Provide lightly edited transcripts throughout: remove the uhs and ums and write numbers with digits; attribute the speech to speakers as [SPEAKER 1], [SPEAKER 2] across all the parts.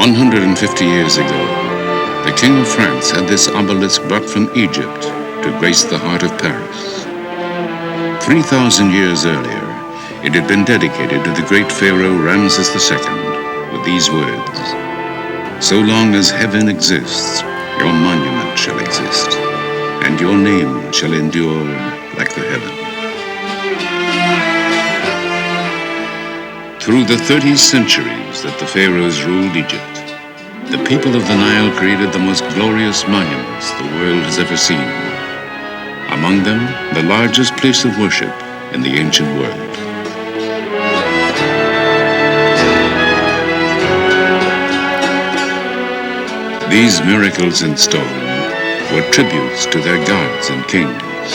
[SPEAKER 1] 150 years ago, the King of France had this obelisk brought from Egypt to grace the heart of Paris. 3,000 years earlier, it had been dedicated to the great pharaoh Ramses II with these words: "So long as heaven exists, your monument shall exist, and your name shall endure like the heaven." Through the 30 centuries that the pharaohs ruled Egypt, the people of the Nile created the most glorious monuments the world has ever seen. Among them, the largest place of worship in the ancient world. These miracles in stone were tributes to their gods and kings.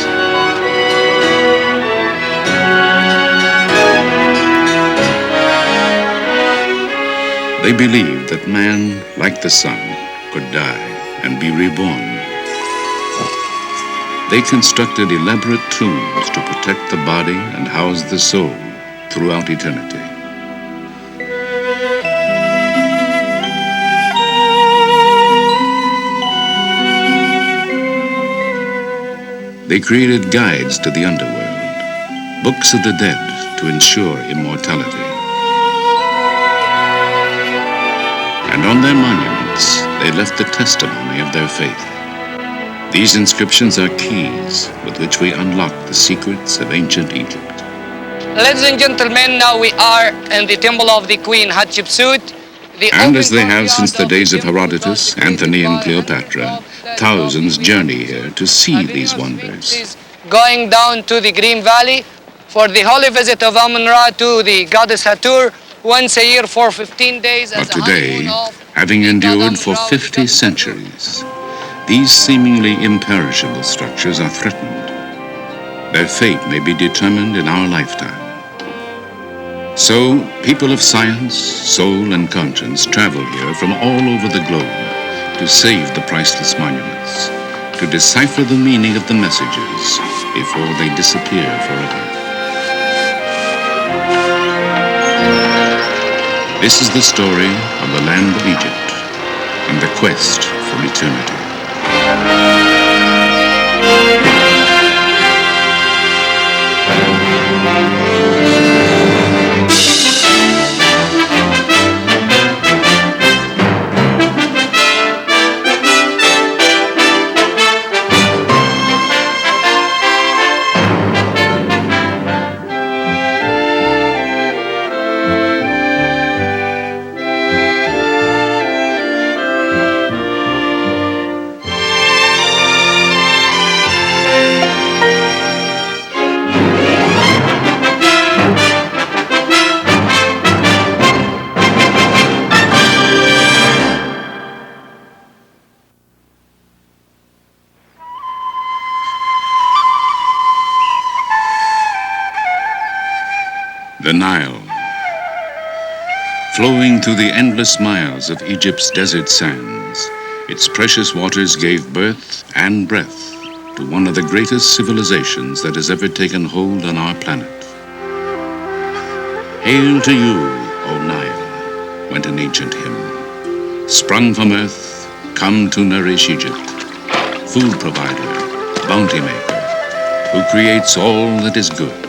[SPEAKER 1] They believed that man, like the sun, could die and be reborn. They constructed elaborate tombs to protect the body and house the soul throughout eternity. They created guides to the underworld, books of the dead to ensure immortality. And on their monuments, they left the testimony of their faith. These inscriptions are keys with which we unlock the secrets of ancient Egypt.
[SPEAKER 2] Ladies and gentlemen, now we are in the temple of the Queen Hatshepsut.
[SPEAKER 1] And as they have since the days of Herodotus, Antony, and Cleopatra, thousands journey here to see these wonders.
[SPEAKER 2] Going down to the Green Valley for the holy visit of Amun-Ra to the goddess Hathor once a year for 15 days.
[SPEAKER 1] But today, having endured for 50 centuries, these seemingly imperishable structures are threatened. Their fate may be determined in our lifetime. So, people of science, soul, and conscience travel here from all over the globe to save the priceless monuments, to decipher the meaning of the messages before they disappear forever. This is the story of the land of Egypt and the quest for eternity. The Nile, flowing through the endless miles of Egypt's desert sands, its precious waters gave birth and breath to one of the greatest civilizations that has ever taken hold on our planet. Hail to you, O Nile, went an ancient hymn. Sprung from earth, come to nourish Egypt, food provider, bounty maker, who creates all that is good.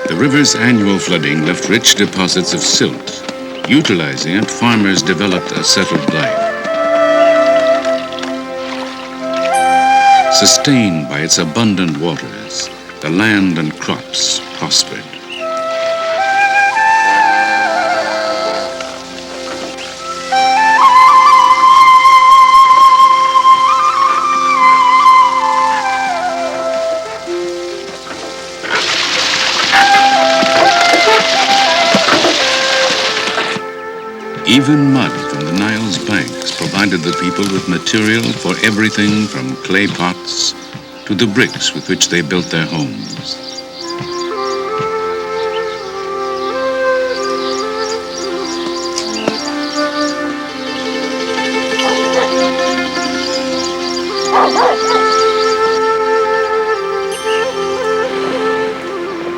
[SPEAKER 1] The river's annual flooding left rich deposits of silt. Utilizing it, farmers developed a settled life. Sustained by its abundant waters, the land and crops prospered. Even mud from the Nile's banks provided the people with material for everything from clay pots to the bricks with which they built their homes.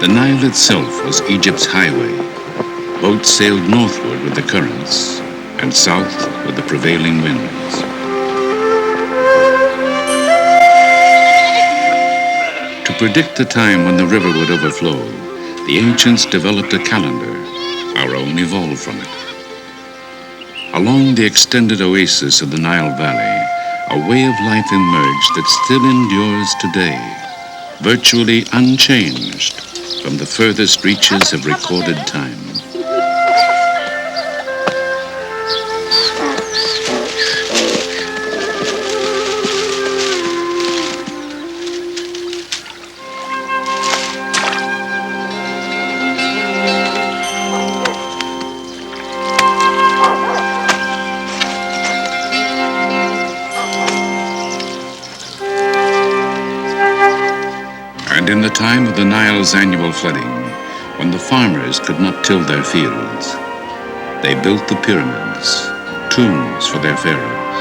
[SPEAKER 1] The Nile itself was Egypt's highway, Boats sailed northward with the currents and south with the prevailing winds. To predict the time when the river would overflow, the ancients developed a calendar. Our own evolved from it. Along the extended oasis of the Nile Valley, a way of life emerged that still endures today, virtually unchanged from the furthest reaches of recorded time. In the time of the Nile's annual flooding, when the farmers could not till their fields, they built the pyramids, tombs for their pharaohs.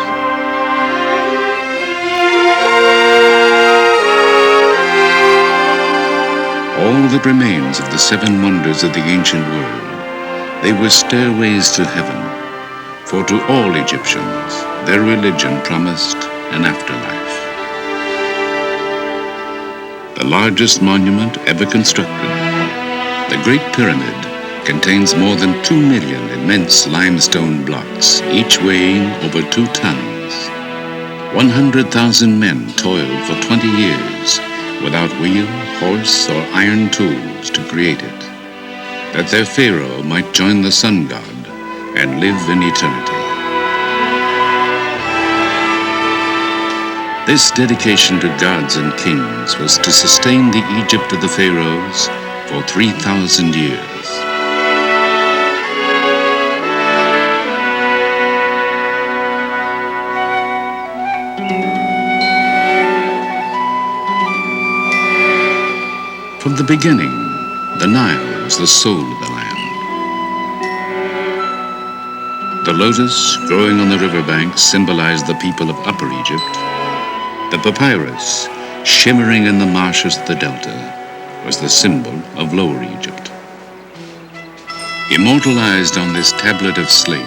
[SPEAKER 1] All that remains of the seven wonders of the ancient world, they were stairways to heaven, for to all Egyptians, their religion promised an afterlife. The largest monument ever constructed, the Great Pyramid, contains more than 2 million immense limestone blocks, each weighing over 2 tons. 100,000 men toiled for 20 years without wheel, horse, or iron tools to create it, that their pharaoh might join the sun god and live in eternity. This dedication to gods and kings was to sustain the Egypt of the pharaohs for 3,000 years. From the beginning, the Nile was the soul of the land. The lotus growing on the riverbanks symbolized the people of Upper Egypt. The papyrus, shimmering in the marshes of the delta, was the symbol of Lower Egypt. Immortalized on this tablet of slate,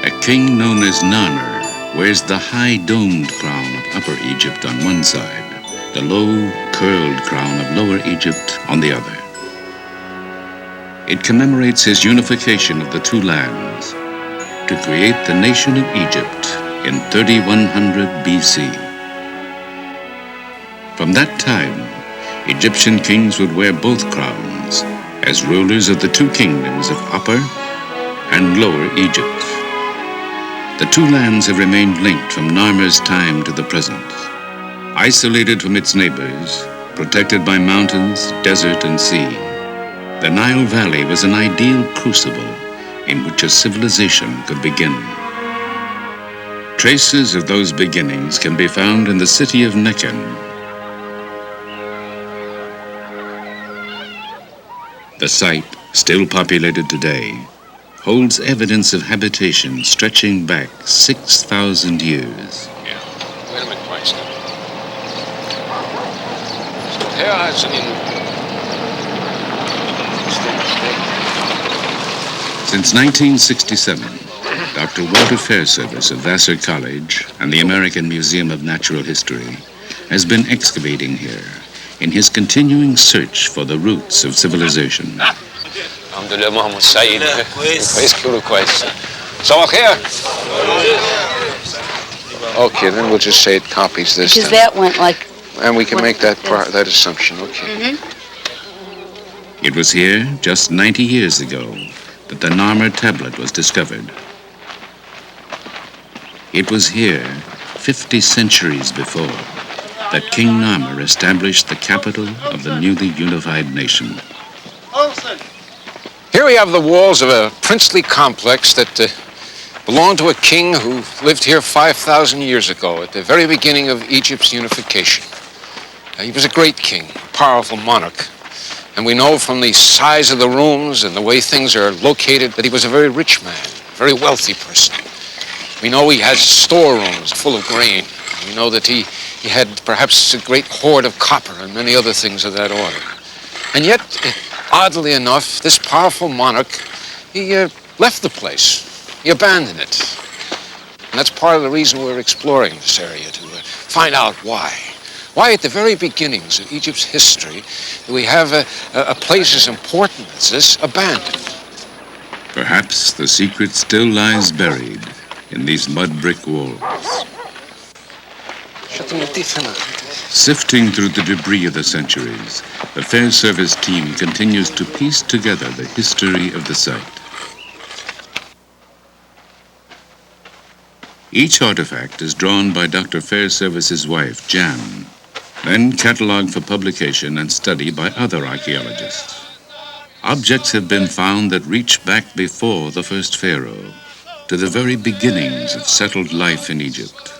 [SPEAKER 1] a king known as Narmer wears the high domed crown of Upper Egypt on one side, the low, curled crown of Lower Egypt on the other. It commemorates his unification of the two lands to create the nation of Egypt in 3100 BC. From that time, Egyptian kings would wear both crowns as rulers of the two kingdoms of Upper and Lower Egypt. The two lands have remained linked from Narmer's time to the present. Isolated from its neighbors, protected by mountains, desert, and sea, the Nile Valley was an ideal crucible in which a civilization could begin. Traces of those beginnings can be found in the city of Mecca. The site, still populated today, holds evidence of habitation stretching back 6,000 years.
[SPEAKER 3] Yeah. Wait a minute, Meister. So here is
[SPEAKER 1] Since 1967, Dr. Walter Fairservice of Vassar College and the American Museum of Natural History has been excavating here in his continuing search for the roots of civilization.
[SPEAKER 3] الحمد لله محمد سعيد كويس كله كويس صباح الخير. Okay, then we'll just say it copies this
[SPEAKER 4] Because
[SPEAKER 3] time.
[SPEAKER 4] that went like...
[SPEAKER 3] And we can make that that assumption, okay.
[SPEAKER 4] Mm-hmm.
[SPEAKER 1] It was here, just 90 years ago, that the Narmer tablet was discovered. It was here, 50 centuries before, that King Narmer established the capital of the newly unified nation.
[SPEAKER 3] Here we have the walls of a princely complex that belonged to a king who lived here 5,000 years ago at the very beginning of Egypt's unification. He was a great king, a powerful monarch. And we know from the size of the rooms and the way things are located that he was a very rich man, a very wealthy person. We know he had storerooms full of grain. We know that he had perhaps a great hoard of copper and many other things of that order. And yet, oddly enough, this powerful monarch He left the place. He abandoned it. And that's part of the reason we're exploring this area, to find out why. Why at the very beginnings of Egypt's history do we have a place as important as this abandoned?
[SPEAKER 1] Perhaps the secret still lies buried in these mud brick walls. Sifting through the debris of the centuries, the Fair Service team continues to piece together the history of the site. Each artifact is drawn by Dr. Fairservice's wife, Jan, then catalogued for publication and study by other archaeologists. Objects have been found that reach back before the first pharaoh, to the very beginnings of settled life in Egypt.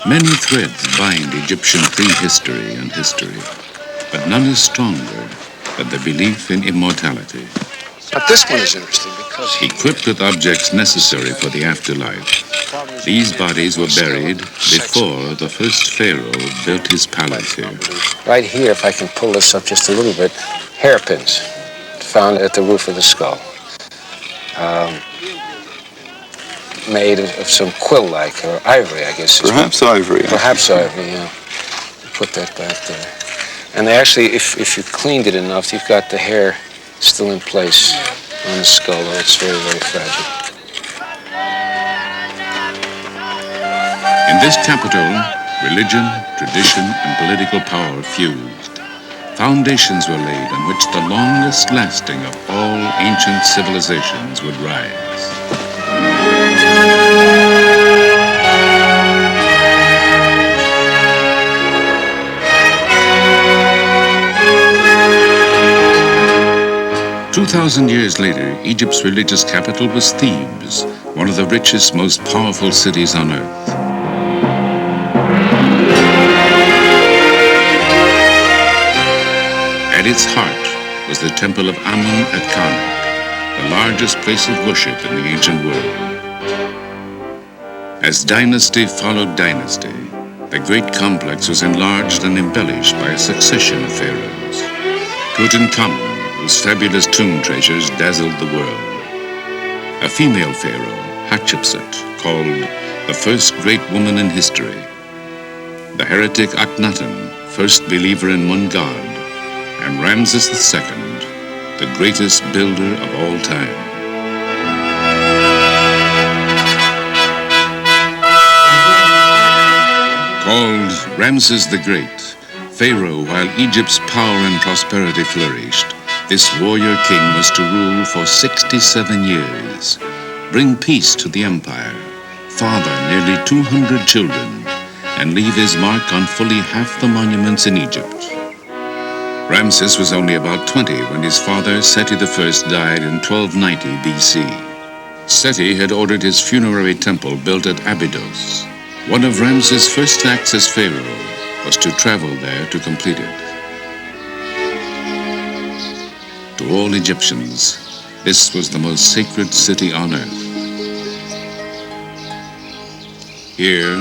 [SPEAKER 1] Many threads bind Egyptian prehistory and history, but none is stronger than the belief in immortality.
[SPEAKER 3] But this one is interesting because
[SPEAKER 1] equipped with objects necessary for the afterlife, these bodies were buried before the first pharaoh built his palace here.
[SPEAKER 3] Right here, if I can pull this up just a little bit, hairpins found at the roof of the skull. Made of some quill-like, or ivory, I guess.
[SPEAKER 4] Perhaps ivory.
[SPEAKER 3] Perhaps ivory, yeah. Put that back there. And they actually, if you cleaned it enough, you've got the hair still in place on the skull, though it's very, very fragile.
[SPEAKER 1] In this capital, religion, tradition, and political power fused. Foundations were laid on which the longest lasting of all ancient civilizations would rise. 2,000 years later, Egypt's religious capital was Thebes, one of the richest, most powerful cities on earth. At its heart was the temple of Amun at Karnak, the largest place of worship in the ancient world. As dynasty followed dynasty, the great complex was enlarged and embellished by a succession of pharaohs. Tutankhamun, whose fabulous tomb treasures dazzled the world. A female pharaoh, Hatshepsut, called the first great woman in history. The heretic Akhenaten, first believer in one god, and Ramses II, the greatest builder of all time. Called Ramses the Great, pharaoh while Egypt's power and prosperity flourished, this warrior king was to rule for 67 years, bring peace to the empire, father nearly 200 children, and leave his mark on fully half the monuments in Egypt. Ramses was only about 20 when his father, Seti I, died in 1290 BC. Seti had ordered his funerary temple built at Abydos. One of Ramses' first acts as pharaoh was to travel there to complete it. To all Egyptians, this was the most sacred city on earth. Here,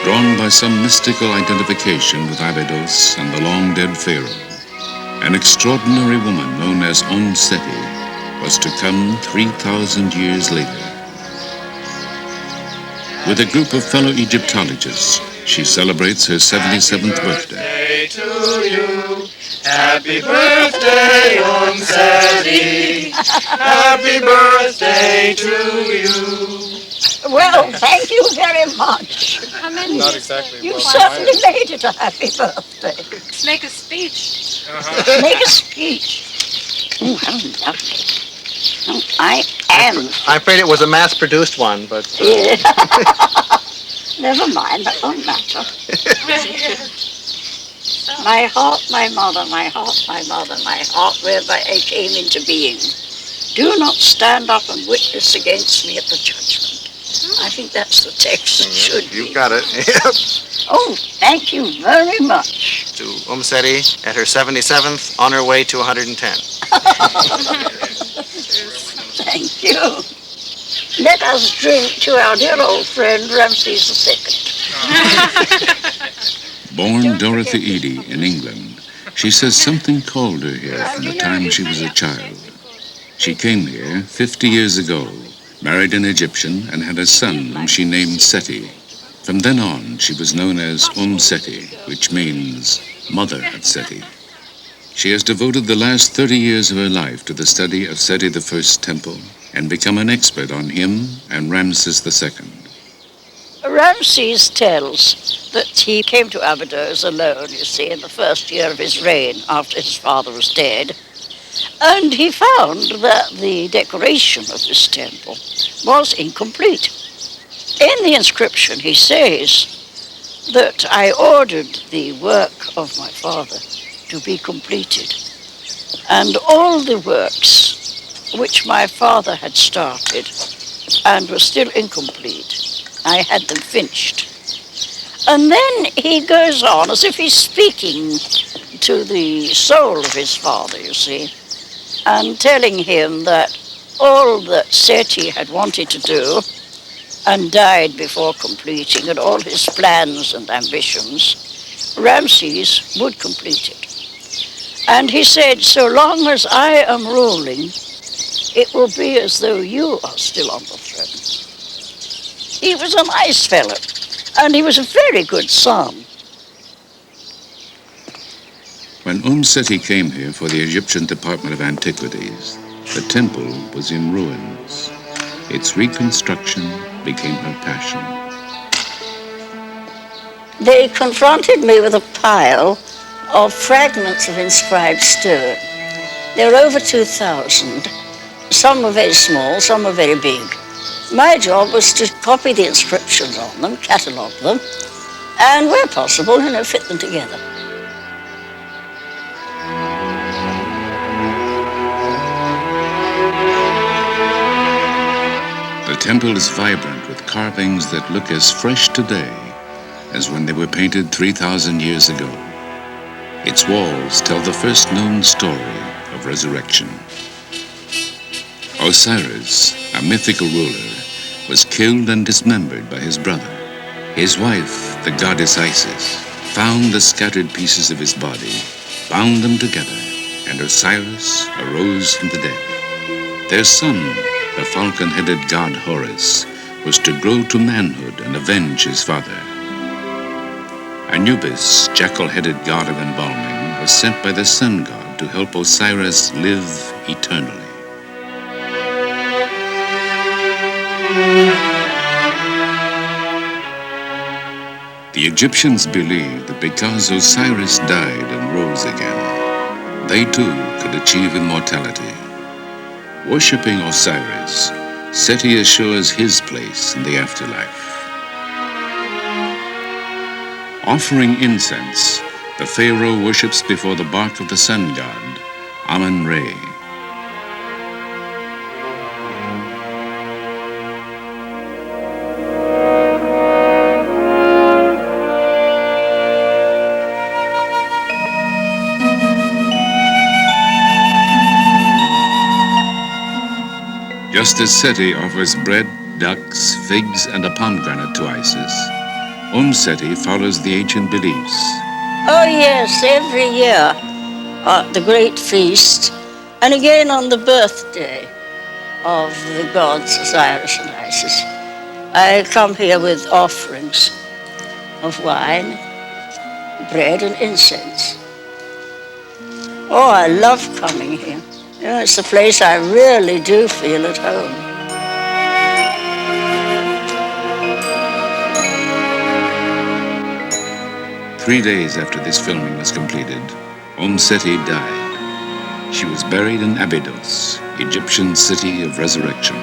[SPEAKER 1] drawn by some mystical identification with Abydos and the long-dead pharaoh, an extraordinary woman known as Seti was to come 3,000 years later. With a group of fellow Egyptologists, she celebrates her 77th birthday.
[SPEAKER 5] To you. Happy birthday, Seti. Happy birthday to you.
[SPEAKER 6] Well, thank you very much.
[SPEAKER 7] Not exactly.
[SPEAKER 6] You certainly made it a happy birthday.
[SPEAKER 8] Make a speech.
[SPEAKER 6] Make a speech. Oh, how lovely. Oh, I am.
[SPEAKER 7] I'm afraid it was a mass-produced one, but...
[SPEAKER 6] Never mind, that won't matter. My heart, my mother, my heart, my mother, my heart, whereby I came into being. Do not stand up and witness against me at the judgment. I think that's the text. It should be.
[SPEAKER 7] You got it.
[SPEAKER 6] Oh, thank you very much.
[SPEAKER 7] to Seti at her 77th, on her way to 110.
[SPEAKER 6] Thank you. Let us drink to our dear old friend Ramses II.
[SPEAKER 1] Born Dorothy Eady in England, she says something called her here from the time she was a child. She came here 50 years ago, married an Egyptian, and had a son whom she named Seti. From then on, she was known as Seti, which means Mother of Seti. She has devoted the last 30 years of her life to the study of Seti I's temple and become an expert on him and Ramses II.
[SPEAKER 6] Ramses tells that he came to Abydos alone, you see, in the first year of his reign after his father was dead. And he found that the decoration of this temple was incomplete. In the inscription, he says that I ordered the work of my father to be completed. And all the works which my father had started and were still incomplete, I had them finished. And then he goes on as if he's speaking to the soul of his father, you see, and telling him that all that Seti had wanted to do and died before completing, and all his plans and ambitions, Ramses would complete it. And he said, so long as I am ruling, it will be as though you are still on the throne. He was a nice fellow, and he was a very good son.
[SPEAKER 1] When Seti came here for the Egyptian Department of Antiquities, the temple was in ruins. Its reconstruction became her passion.
[SPEAKER 6] They confronted me with a pile of fragments of inscribed stone. There were over 2,000. Some were very small, some were very big. My job was to copy the inscriptions on them, catalogue them, and where possible, fit them together.
[SPEAKER 1] The temple is vibrant with carvings that look as fresh today as when they were painted 3,000 years ago. Its walls tell the first known story of resurrection. Osiris, a mythical ruler, was killed and dismembered by his brother. His wife, the goddess Isis, found the scattered pieces of his body, bound them together, and Osiris arose from the dead. Their son, the falcon-headed god Horus, was to grow to manhood and avenge his father. Anubis, jackal-headed god of embalming, was sent by the sun god to help Osiris live eternally. The Egyptians believed that because Osiris died and rose again, they too could achieve immortality. Worshipping Osiris, Seti assures his place in the afterlife. Offering incense, the pharaoh worships before the bark of the sun god, Amun-Re. Just as Seti offers bread, ducks, figs, and a pomegranate to Isis, Seti follows the ancient beliefs.
[SPEAKER 6] Oh yes, every year at the great feast, and again on the birthday of the gods Osiris and Isis, I come here with offerings of wine, bread, and incense. Oh, I love coming here. It's a place I really do feel at home.
[SPEAKER 1] 3 days after this filming was completed, Seti died. She was buried in Abydos, Egyptian city of resurrection.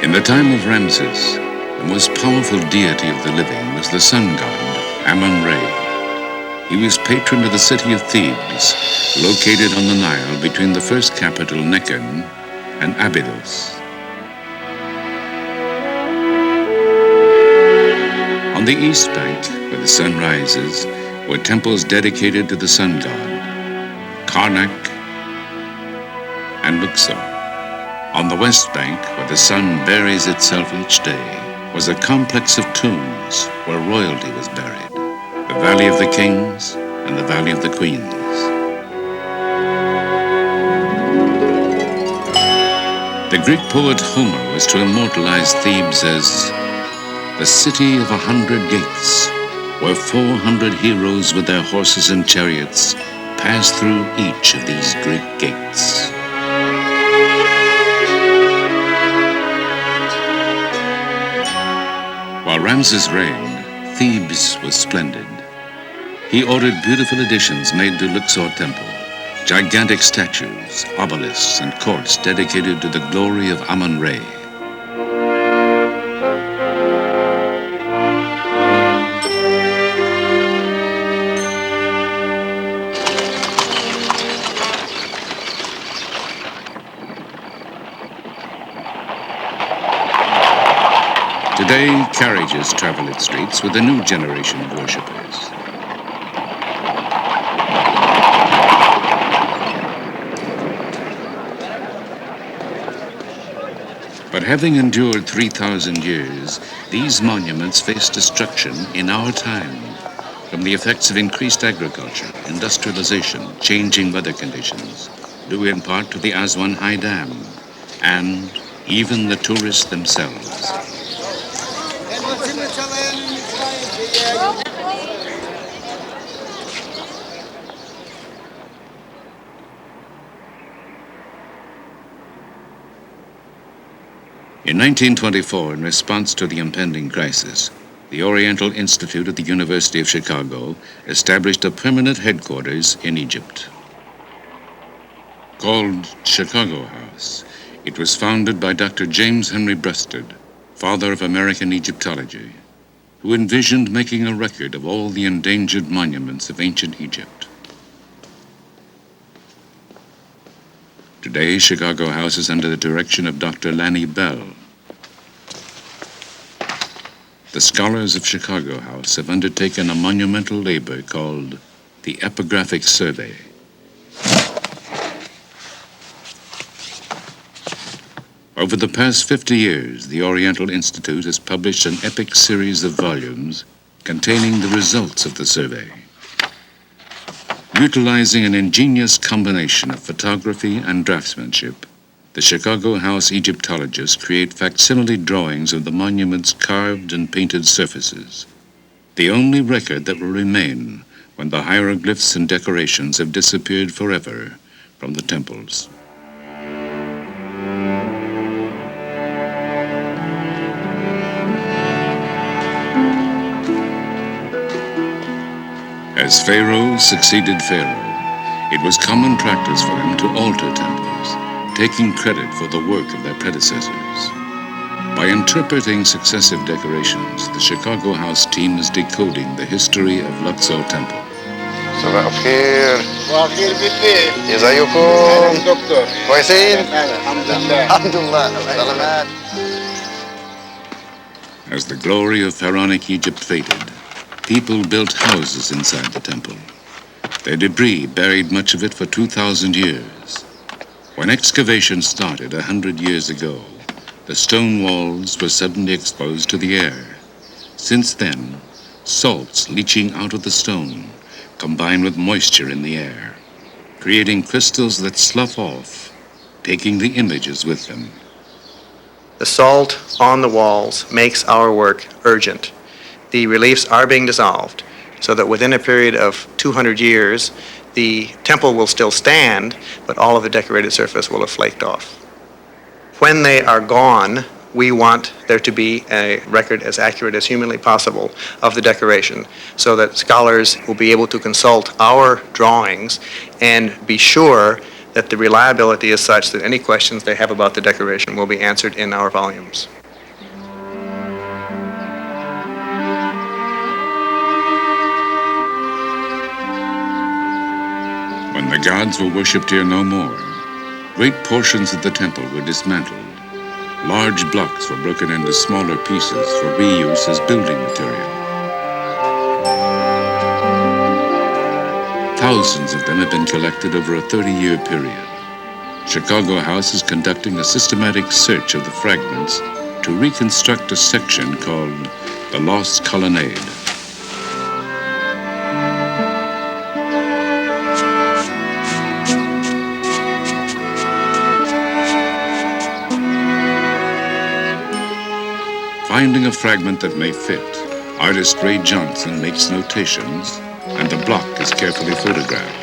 [SPEAKER 1] In the time of Ramses, the most powerful deity of the living was the sun god, Amun-Re. He was patron of the city of Thebes, located on the Nile between the first capital, Nekhen, and Abydos. On the east bank, where the sun rises, were temples dedicated to the sun god, Karnak and Luxor. On the west bank, where the sun buries itself each day, was a complex of tombs where royalty was buried, the Valley of the Kings and the Valley of the Queens. The Greek poet Homer was to immortalize Thebes as the city of 100 gates, where 400 heroes with their horses and chariots passed through each of these Greek gates. While Ramses reigned, Thebes was splendid. He ordered beautiful additions made to Luxor Temple, gigantic statues, obelisks, and courts dedicated to the glory of Amun-Re. Today, carriages travel its streets with a new generation of worshippers. But having endured 3,000 years, these monuments face destruction in our time from the effects of increased agriculture, industrialization, changing weather conditions, due in part to the Aswan High Dam, and even the tourists themselves. In 1924, in response to the impending crisis, the Oriental Institute at the University of Chicago established a permanent headquarters in Egypt. Called Chicago House, it was founded by Dr. James Henry Breasted, father of American Egyptology, who envisioned making a record of all the endangered monuments of ancient Egypt. Today, Chicago House is under the direction of Dr. Lanny Bell. The scholars of Chicago House have undertaken a monumental labor called the Epigraphic Survey. Over the past 50 years, the Oriental Institute has published an epic series of volumes containing the results of the survey. Utilizing an ingenious combination of photography and draftsmanship, the Chicago House Egyptologists create facsimile drawings of the monument's carved and painted surfaces, the only record that will remain when the hieroglyphs and decorations have disappeared forever from the temples. As Pharaoh succeeded Pharaoh, it was common practice for them to alter temples, taking credit for the work of their predecessors. By interpreting successive decorations, the Chicago House team is decoding the history of Luxor Temple.
[SPEAKER 4] صباح الخير.
[SPEAKER 5] صباح الخير بيبي.
[SPEAKER 4] ازيكم؟
[SPEAKER 5] أهلا دكتور.
[SPEAKER 4] كويسين؟
[SPEAKER 5] الحمد لله.
[SPEAKER 4] الحمد لله. سلامات.
[SPEAKER 1] As the glory of pharaonic Egypt faded, people built houses inside the temple. Their debris buried much of it for 2,000 years. When excavation started 100 years ago, the stone walls were suddenly exposed to the air. Since then, salts leaching out of the stone combine with moisture in the air, creating crystals that slough off, taking the images with them.
[SPEAKER 7] The salt on the walls makes our work urgent. The reliefs are being dissolved so that within a period of 200 years, the temple will still stand, but all of the decorated surface will have flaked off. When they are gone, we want there to be a record as accurate as humanly possible of the decoration so that scholars will be able to consult our drawings and be sure that the reliability is such that any questions they have about the decoration will be answered in our volumes.
[SPEAKER 1] When the gods were worshipped here no more, Great portions of the temple were dismantled. Large blocks were broken into smaller pieces for reuse as building material. Thousands of them have been collected over a 30-year period. Chicago House is conducting a systematic search of the fragments to reconstruct a section called the Lost Colonnade. Finding a fragment that may fit, artist Ray Johnson makes notations, and the block is carefully photographed.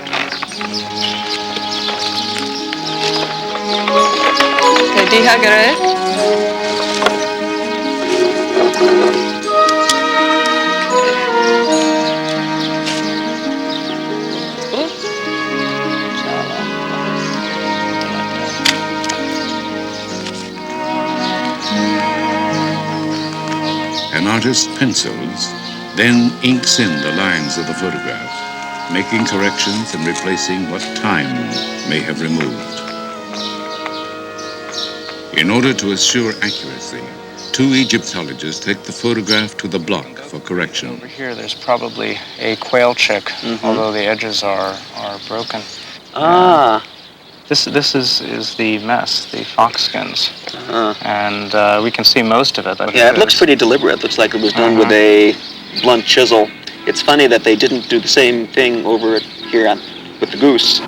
[SPEAKER 1] An artist pencils, then inks in the lines of the photograph, making corrections and replacing what time may have removed. In order to assure accuracy, two Egyptologists take the photograph to the block for correction.
[SPEAKER 8] Over here, there's probably a quail chick, although the edges are broken.
[SPEAKER 9] Ah.
[SPEAKER 8] This is the mess, the fox skins, and we can see most of it.
[SPEAKER 9] Yeah, it looks pretty deliberate. It looks like it was done with a blunt chisel. It's funny that they didn't do the same thing over here with the goose.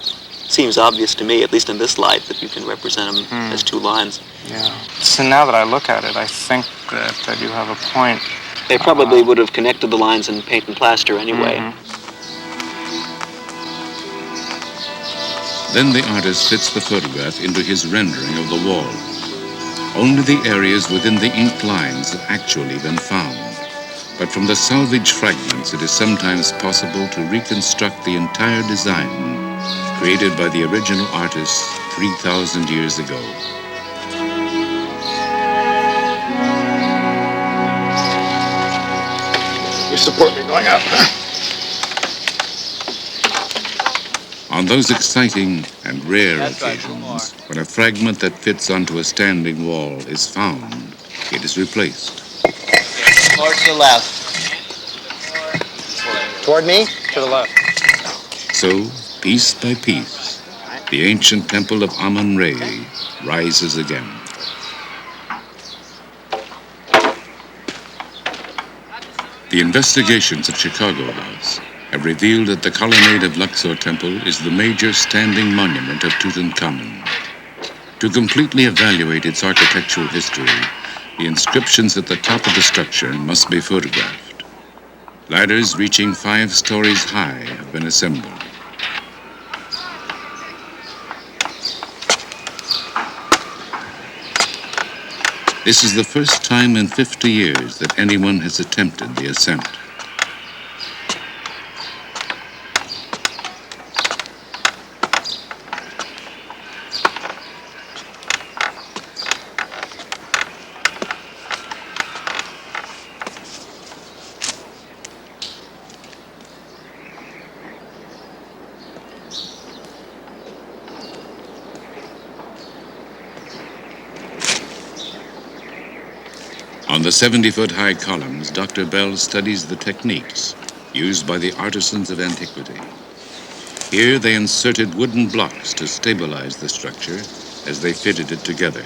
[SPEAKER 9] Seems obvious to me, at least in this light, that you can represent them as two lines.
[SPEAKER 8] Yeah. So now that I look at it, I think that you have a point.
[SPEAKER 9] They probably would have connected the lines in paint and plaster anyway.
[SPEAKER 1] Then the artist fits the photograph into his rendering of the wall. Only the areas within the inked lines have actually been found. But from the salvaged fragments, it is sometimes possible to reconstruct the entire design created by the original artist 3,000 years ago.
[SPEAKER 5] You support me going up?
[SPEAKER 1] On those exciting and rare occasions, when a fragment that fits onto a standing wall is found, it is replaced.
[SPEAKER 2] More to the left.
[SPEAKER 7] Toward me?
[SPEAKER 8] To the left.
[SPEAKER 1] So, piece by piece, the ancient temple of Amun-Re rises again. The investigations at Chicago House have revealed that the colonnade of Luxor Temple is the major standing monument of Tutankhamun. To completely evaluate its architectural history, the inscriptions at the top of the structure must be photographed. Ladders reaching 5 stories high have been assembled. This is the first time in 50 years that anyone has attempted the ascent. On the 70-foot-high columns, Dr. Bell studies the techniques used by the artisans of antiquity. Here they inserted wooden blocks to stabilize the structure as they fitted it together.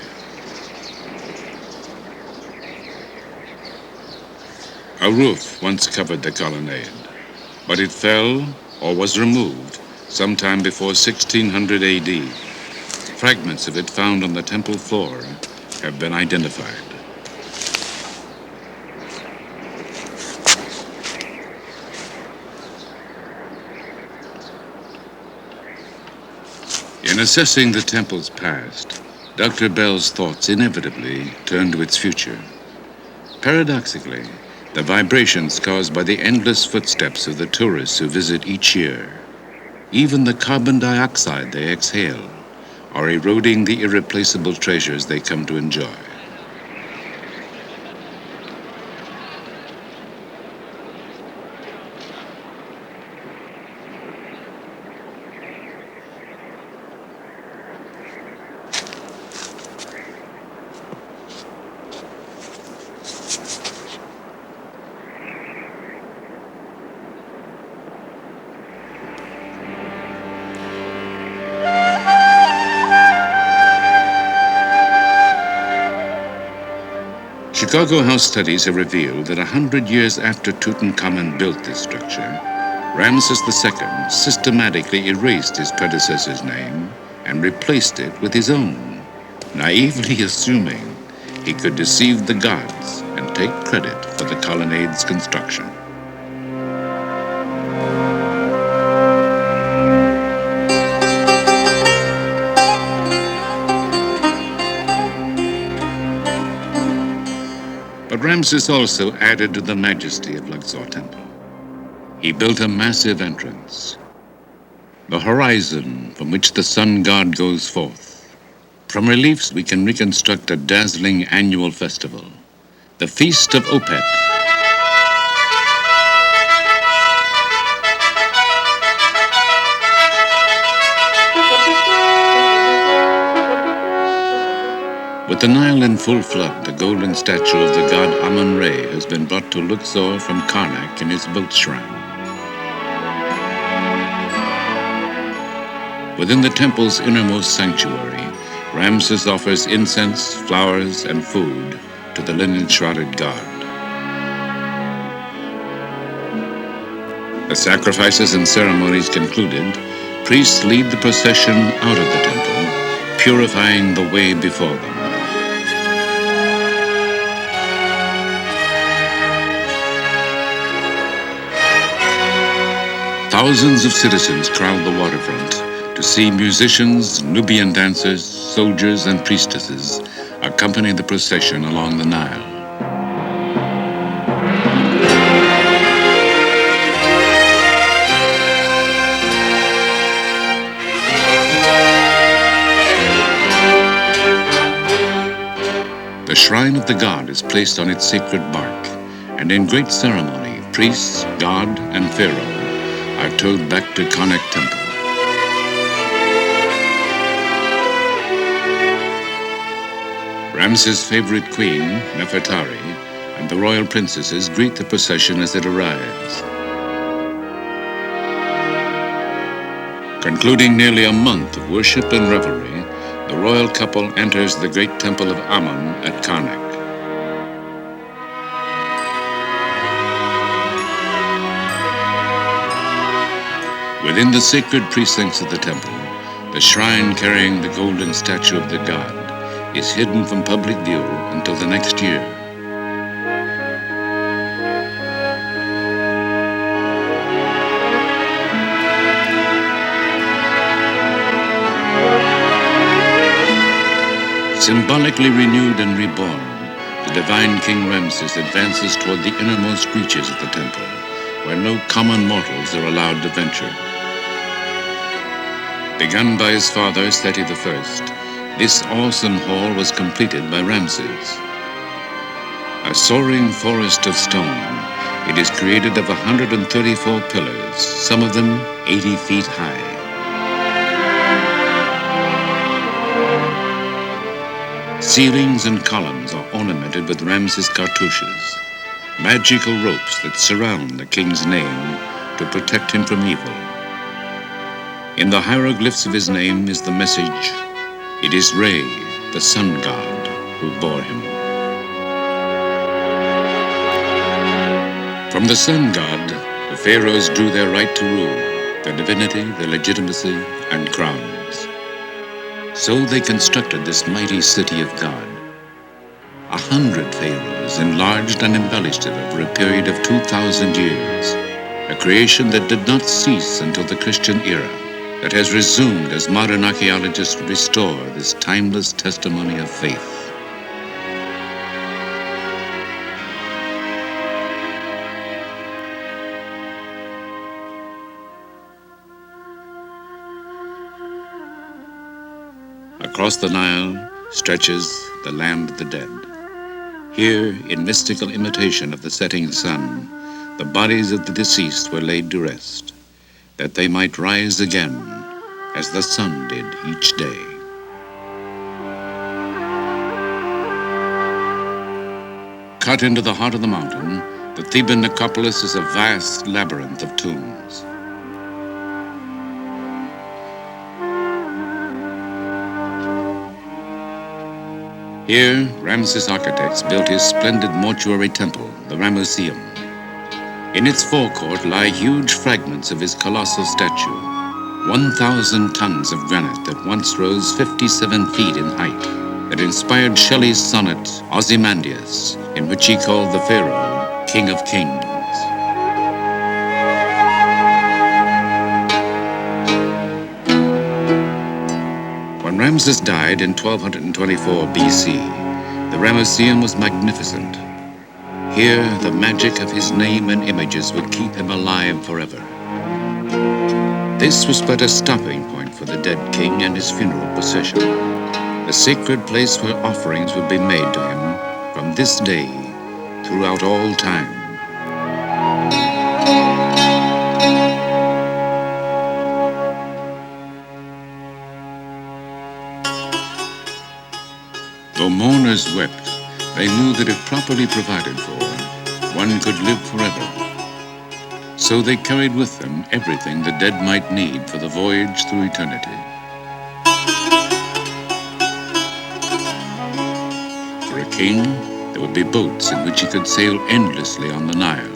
[SPEAKER 1] A roof once covered the colonnade, but it fell or was removed sometime before 1600 AD. Fragments of it found on the temple floor have been identified. In assessing the temple's past, Dr. Bell's thoughts inevitably turned to its future. Paradoxically, the vibrations caused by the endless footsteps of the tourists who visit each year, even the carbon dioxide they exhale, are eroding the irreplaceable treasures they come to enjoy. Chicago house studies have revealed that 100 years after Tutankhamun built this structure, Ramses II systematically erased his predecessor's name and replaced it with his own, naively assuming he could deceive the gods and take credit for the colonnade's construction. But Ramses also added to the majesty of Luxor Temple. He built a massive entrance, the horizon from which the sun god goes forth. From reliefs, we can reconstruct a dazzling annual festival, the Feast of Opet. With the Nile in full flood, the golden statue of the god Amun-Re has been brought to Luxor from Karnak in his boat shrine. Within the temple's innermost sanctuary, Ramses offers incense, flowers, and food to the linen-shrouded god. The sacrifices and ceremonies concluded, priests lead the procession out of the temple, purifying the way before them. Thousands of citizens crowd the waterfront to see musicians, Nubian dancers, soldiers, and priestesses accompany the procession along the Nile. The shrine of the god is placed on its sacred bark, and in great ceremony, priests, god, and pharaoh are towed back to Karnak Temple. Ramses' favorite queen, Nefertari, and the royal princesses greet the procession as it arrives. Concluding nearly a month of worship and revelry, the royal couple enters the great temple of Amun at Karnak. Within the sacred precincts of the temple, the shrine carrying the golden statue of the god is hidden from public view until the next year. Symbolically renewed and reborn, the divine King Ramses advances toward the innermost reaches of the temple, where no common mortals are allowed to venture. Begun by his father, Seti I, this awesome hall was completed by Ramses. A soaring forest of stone, it is created of 134 pillars, some of them 80 feet high. Ceilings and columns are ornamented with Ramses cartouches, magical ropes that surround the king's name to protect him from evil. In the hieroglyphs of his name is the message, "It is Re, the sun god, who bore him." From the sun god, the pharaohs drew their right to rule, their divinity, their legitimacy, and crowns. So they constructed this mighty city of God. 100 pharaohs enlarged and embellished it over a period of 2,000 years, a creation that did not cease until the Christian era, that has resumed as modern archaeologists restore this timeless testimony of faith. Across the Nile stretches the land of the dead. Here, in mystical imitation of the setting sun, the bodies of the deceased were laid to rest, that they might rise again as the sun did each day. Cut into the heart of the mountain, the Theban necropolis is a vast labyrinth of tombs. Here, Ramses architects built his splendid mortuary temple, the Ramesseum. In its forecourt lie huge fragments of his colossal statue, 1,000 tons of granite that once rose 57 feet in height, that inspired Shelley's sonnet Ozymandias, in which he called the pharaoh King of Kings. When Ramses died in 1224 BC, the Ramesseum was magnificent. Here, the magic of his name and images would keep him alive forever. This was but a stopping point for the dead king and his funeral procession, the sacred place where offerings would be made to him from this day throughout all time. Though mourners wept, they knew that if properly provided for, one could live forever. So they carried with them everything the dead might need for the voyage through eternity. For a king, there would be boats in which he could sail endlessly on the Nile.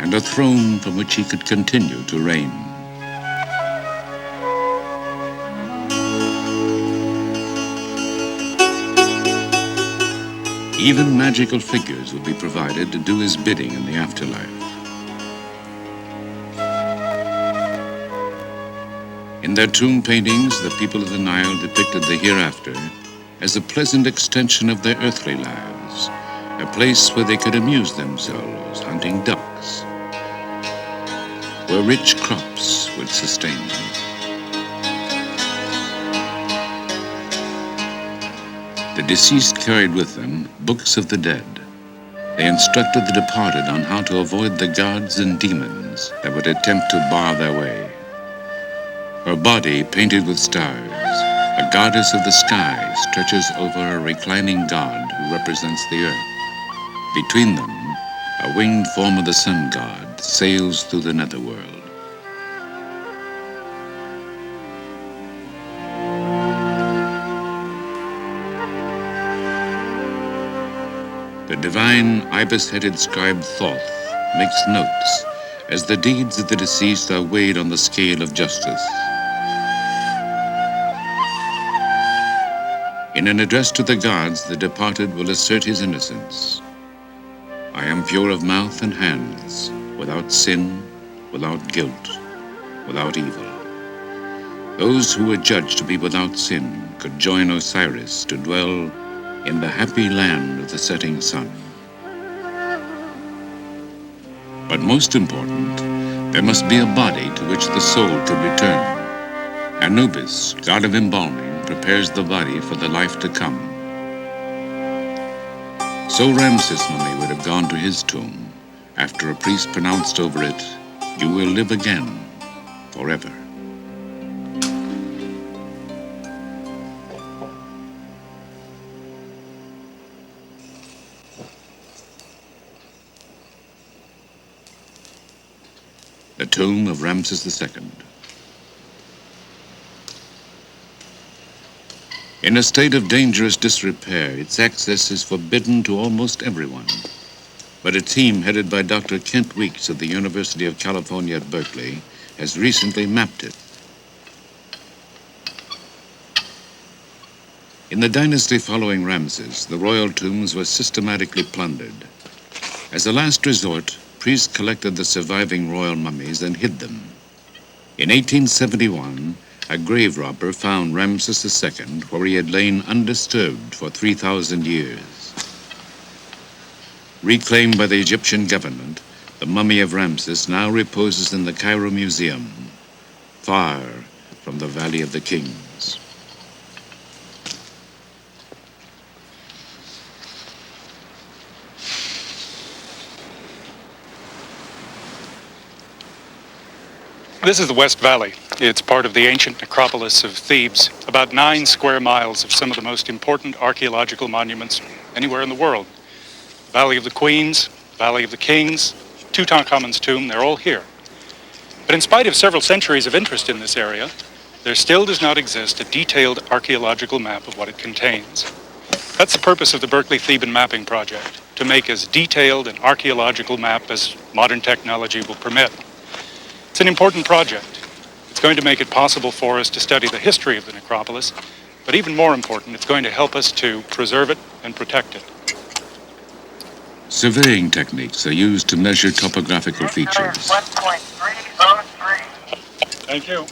[SPEAKER 1] And a throne from which he could continue to reign. Even magical figures would be provided to do his bidding in the afterlife. In their tomb paintings, the people of the Nile depicted the hereafter as a pleasant extension of their earthly lives, a place where they could amuse themselves hunting ducks, where rich crops would sustain them. The deceased carried with them books of the dead. They instructed the departed on how to avoid the gods and demons that would attempt to bar their way. Her body, painted with stars, a goddess of the sky, stretches over a reclining god who represents the earth. Between them, a winged form of the sun god sails through the netherworld. The divine ibis-headed scribe Thoth makes notes as the deeds of the deceased are weighed on the scale of justice. In an address to the gods, the departed will assert his innocence. I am pure of mouth and hands, without sin, without guilt, without evil. Those who were judged to be without sin could join Osiris to dwell in the happy land of the setting sun. But most important, there must be a body to which the soul could return. Anubis, god of embalming, prepares the body for the life to come. So Ramses' mummy would have gone to his tomb after a priest pronounced over it, "You will live again, forever." The tomb of Ramses II. In a state of dangerous disrepair, its access is forbidden to almost everyone. But a team headed by Dr. Kent Weeks of the University of California at Berkeley has recently mapped it. In the dynasty following Ramses, the royal tombs were systematically plundered. As a last resort, priests collected the surviving royal mummies and hid them. In 1871, a grave robber found Ramses II where he had lain undisturbed for 3,000 years. Reclaimed by the Egyptian government, the mummy of Ramses now reposes in the Cairo Museum, far from the Valley of the Kings.
[SPEAKER 5] This is the West Valley.
[SPEAKER 10] It's part of the ancient necropolis of Thebes, about 9 square miles of some of the most important archaeological monuments anywhere in the world. The Valley of the Queens, Valley of the Kings, Tutankhamun's tomb, they're all here. But in spite of several centuries of interest in this area, there still does not exist a detailed archaeological map of what it contains. That's the purpose of the Berkeley Theban Mapping Project, to make as detailed an archaeological map as modern technology will permit. It's an important project. It's going to make it possible for us to study the history of the necropolis, but even more important, it's going to help us to preserve it and protect it.
[SPEAKER 1] Surveying techniques are used to measure topographical features.
[SPEAKER 5] 1.303.
[SPEAKER 10] Thank you.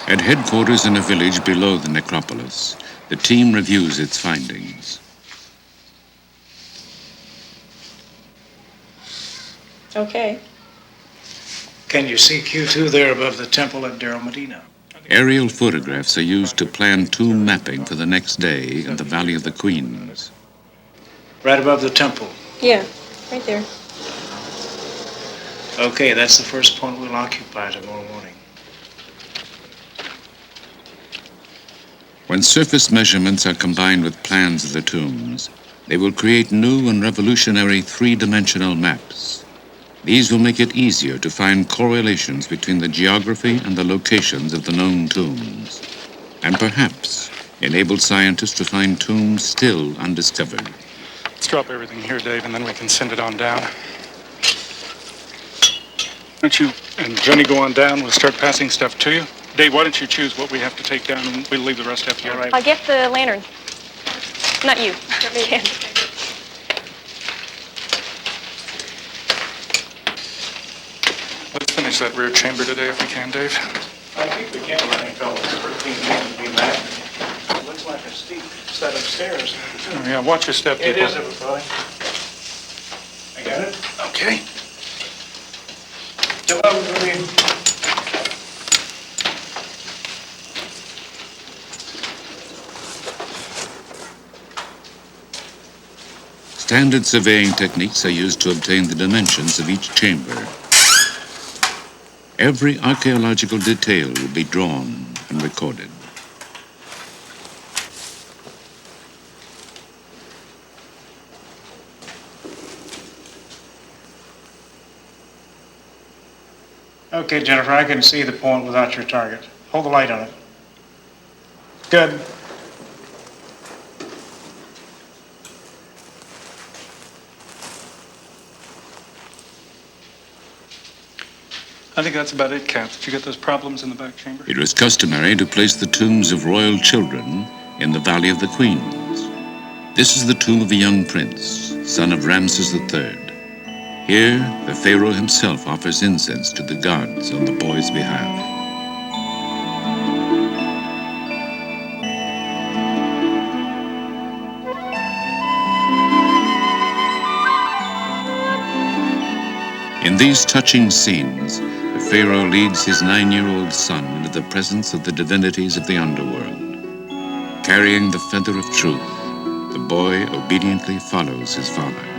[SPEAKER 1] At headquarters in a village below the necropolis, the team reviews its findings.
[SPEAKER 11] Okay.
[SPEAKER 12] Can you see Q2 there above the temple at Deir Medina?
[SPEAKER 1] Aerial photographs are used to plan tomb mapping for the next day in the Valley of the Queens.
[SPEAKER 12] Right above the temple.
[SPEAKER 11] Yeah, right there.
[SPEAKER 12] Okay, that's the first point we'll occupy tomorrow morning.
[SPEAKER 1] When surface measurements are combined with plans of the tombs, they will create new and revolutionary three-dimensional maps. These will make it easier to find correlations between the geography and the locations of the known tombs, and perhaps enable scientists to find tombs still undiscovered.
[SPEAKER 10] Let's drop everything here, Dave, and then we can send it on down. Why don't you and Jenny go on down? We'll start passing stuff to you. Dave, why don't you choose what we have to take down, and we'll leave the rest up here.
[SPEAKER 12] All right.
[SPEAKER 11] I'll get the lantern. Not you. Ken.
[SPEAKER 10] Let's finish that rear chamber today if we can, Dave.
[SPEAKER 12] I think we can, running fellows. 13 things to be back. It looks like a steep set of stairs.
[SPEAKER 10] Oh, yeah, watch your step, people.
[SPEAKER 12] It is, everybody. I got it?
[SPEAKER 10] Okay.
[SPEAKER 12] Hello, everybody.
[SPEAKER 1] Standard surveying techniques are used to obtain the dimensions of each chamber. Every archaeological detail will be drawn and recorded.
[SPEAKER 12] Okay, Jennifer, I can see the point without your target. Hold the light on it. Good.
[SPEAKER 10] I think that's about it, Kath. Did you get those problems in the back chamber?
[SPEAKER 1] It was customary to place the tombs of royal children in the Valley of the Queens. This is the tomb of a young prince, son of Ramses III. Here, the pharaoh himself offers incense to the gods on the boy's behalf. In these touching scenes, the pharaoh leads his 9-year-old son into the presence of the divinities of the underworld. Carrying the feather of truth, the boy obediently follows his father.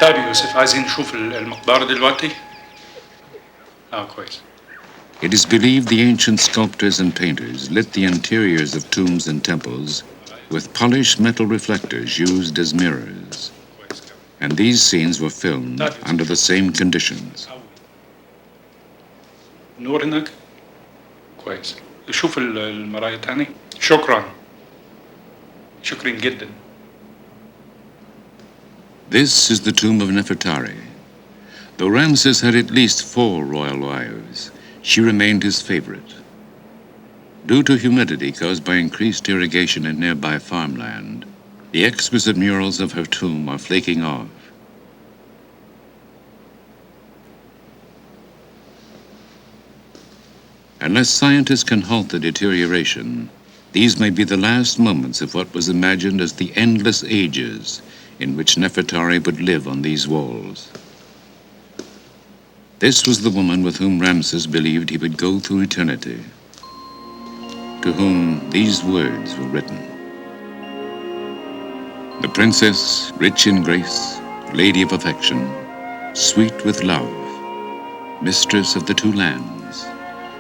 [SPEAKER 10] طيب يوسف عايزين نشوف المقبرة دلوقتي؟ كويس.
[SPEAKER 1] It is believed the ancient sculptors and painters lit the interiors of tombs and temples with polished metal reflectors used as mirrors. And these scenes were filmed under the same conditions.
[SPEAKER 10] نور هناك؟ كويس. شوف المراية تاني. شكرا. شكرا جدا.
[SPEAKER 1] This is the tomb of Nefertari. Though Ramses had at least 4 royal wives, she remained his favorite. Due to humidity caused by increased irrigation in nearby farmland, the exquisite murals of her tomb are flaking off. Unless scientists can halt the deterioration, These may be the last moments of what was imagined as the endless ages in which Nefertari would live on these walls. This was the woman with whom Ramses believed he would go through eternity, to whom these words were written. The princess, rich in grace, lady of affection, sweet with love, mistress of the two lands,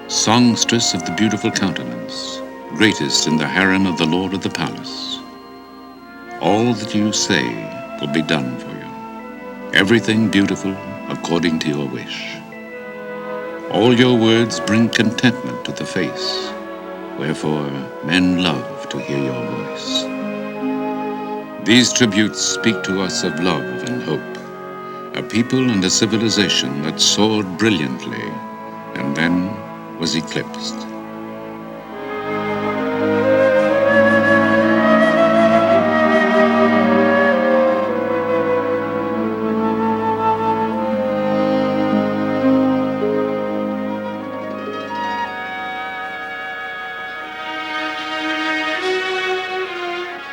[SPEAKER 1] songstress of the beautiful countenance, greatest in the harem of the lord of the palace. All that you say will be done for you. Everything beautiful according to your wish. All your words bring contentment to the face, wherefore men love to hear your voice. These tributes speak to us of love and hope, a people and a civilization that soared brilliantly and then was eclipsed.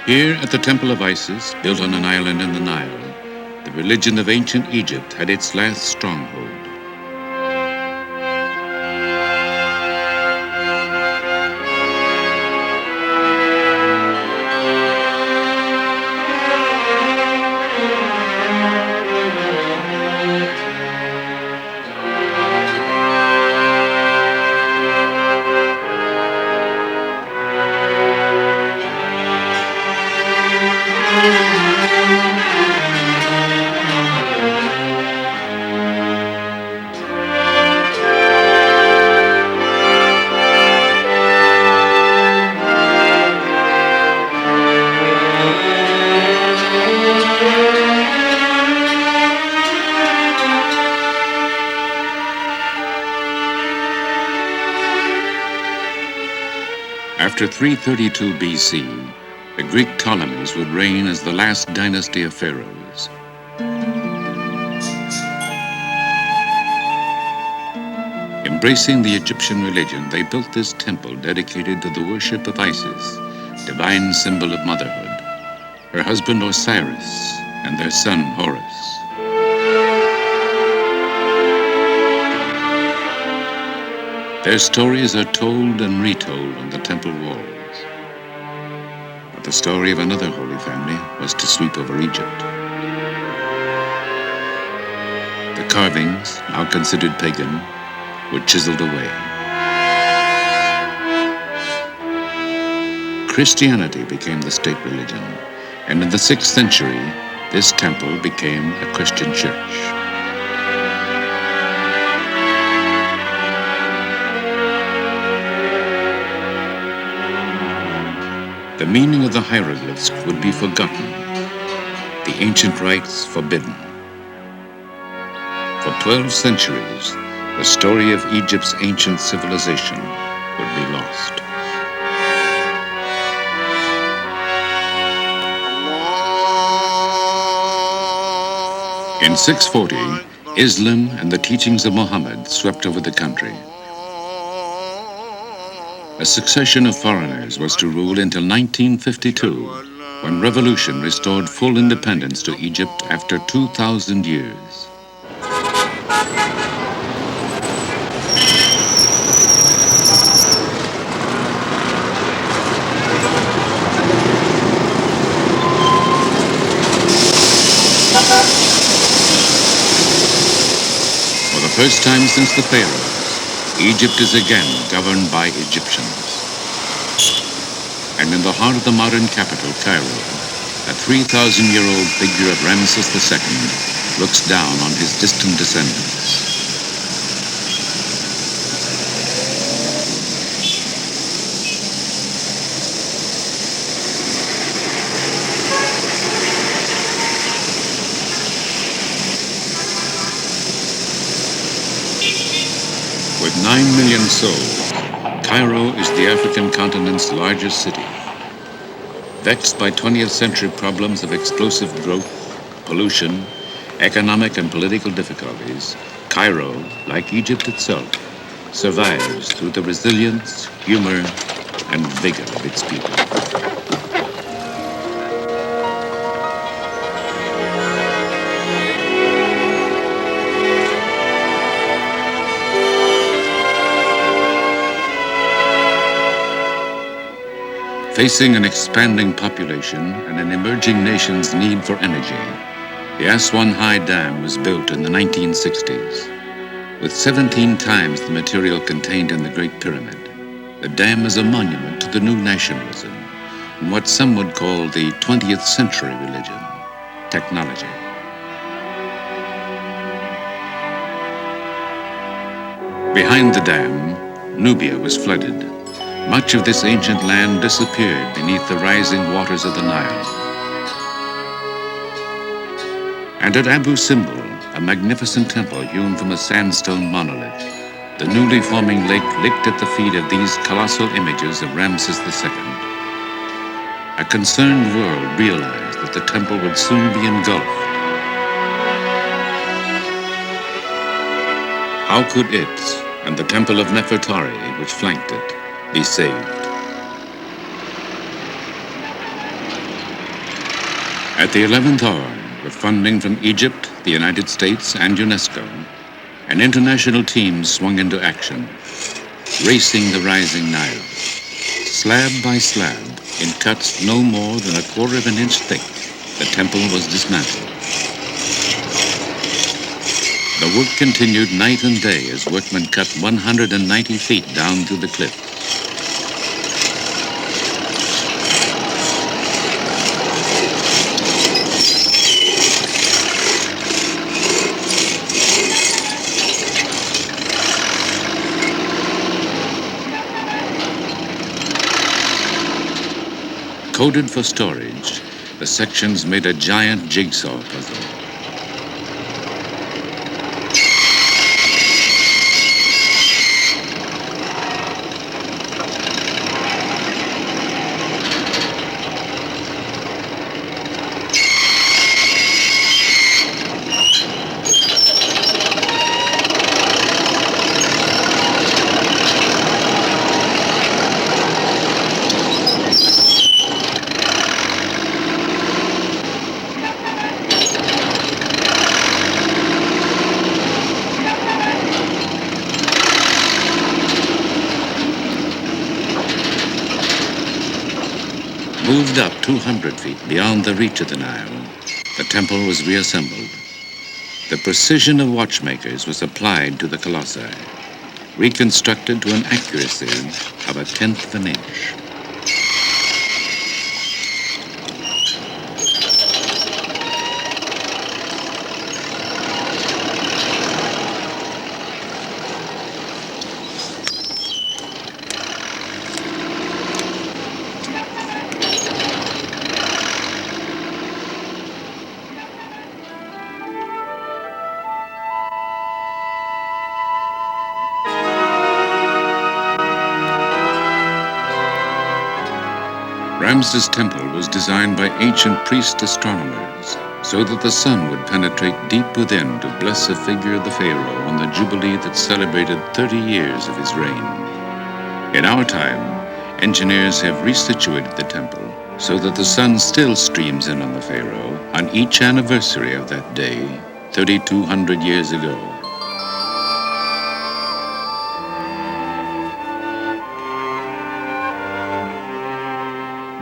[SPEAKER 1] Here at the Temple of Isis, built on an island in the Nile, the religion of ancient Egypt had its last stronghold. After 332 BC, the Greek Ptolemies would reign as the last dynasty of pharaohs. Embracing the Egyptian religion, they built this temple dedicated to the worship of Isis, divine symbol of motherhood, her husband Osiris, and their son Horus. Their stories are told and retold on the temple walls. But the story of another holy family was to sweep over Egypt. The carvings, now considered pagan, were chiseled away. Christianity became the state religion, and in the 6th century, this temple became a Christian church. The meaning of the hieroglyphs would be forgotten, the ancient rites forbidden. For 12 centuries, the story of Egypt's ancient civilization would be lost. In 640, Islam and the teachings of Muhammad swept over the country. A succession of foreigners was to rule until 1952, when revolution restored full independence to Egypt after 2,000 years. For the first time since the pharaohs, Egypt is again governed by Egyptians. And in the heart of the modern capital, Cairo, a 3,000-year-old figure of Ramses II looks down on his distant descendants. With 9 million souls, Cairo is the African continent's largest city. Vexed by 20th century problems of explosive growth, pollution, economic and political difficulties, Cairo, like Egypt itself, survives through the resilience, humor, and vigor of its people. Facing an expanding population and an emerging nation's need for energy, the Aswan High Dam was built in the 1960s. With 17 times the material contained in the Great Pyramid, the dam is a monument to the new nationalism and what some would call the 20th century religion, technology. Behind the dam, Nubia was flooded. Much of this ancient land disappeared beneath the rising waters of the Nile. And at Abu Simbel, a magnificent temple hewn from a sandstone monolith, the newly forming lake licked at the feet of these colossal images of Ramses II. A concerned world realized that the temple would soon be engulfed. How could it, and the temple of Nefertari, which flanked it, be saved? At the 11th hour, with funding from Egypt, the United States, and UNESCO, an international team swung into action, racing the rising Nile. Slab by slab, in cuts no more than 1/4 of an inch thick, the temple was dismantled. The work continued night and day as workmen cut 190 feet down through the cliff. Coded for storage, the sections made a giant jigsaw puzzle. Moved up 200 feet beyond the reach of the Nile, the temple was reassembled. The precision of watchmakers was applied to the colossi, reconstructed to an accuracy of 1/10 of an inch. Ramses' temple was designed by ancient priest astronomers so that the sun would penetrate deep within to bless a figure of the pharaoh on the jubilee that celebrated 30 years of his reign. In our time, engineers have resituated the temple so that the sun still streams in on the pharaoh on each anniversary of that day, 3,200 years ago.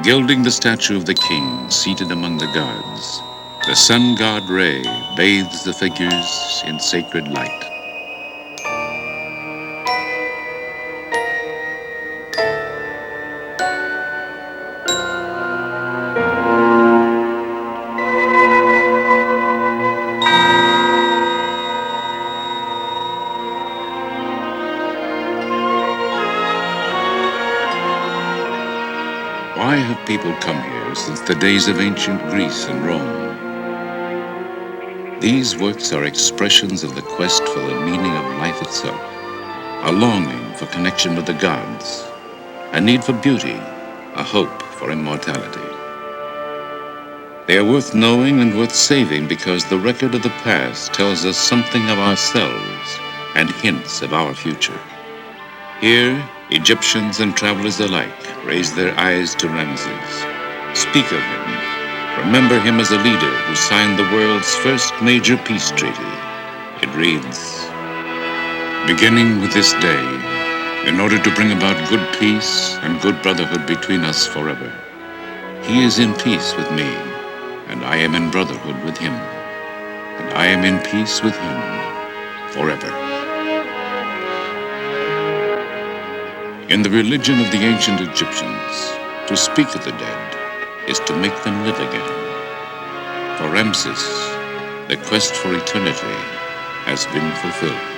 [SPEAKER 1] Gilding the statue of the king seated among the gods, the sun god Re bathes the figures in sacred light. Why have people come here since the days of ancient Greece and Rome? These works are expressions of the quest for the meaning of life itself, a longing for connection with the gods, a need for beauty, a hope for immortality. They are worth knowing and worth saving because the record of the past tells us something of ourselves and hints of our future. Here, Egyptians and travelers alike raise their eyes to Ramses. Speak of him. Remember him as a leader who signed the world's first major peace treaty. It reads, "Beginning with this day, in order to bring about good peace and good brotherhood between us forever, he is in peace with me, and I am in brotherhood with him, and I am in peace with him forever." In the religion of the ancient Egyptians, to speak of the dead is to make them live again. For Ramses, the quest for eternity has been fulfilled.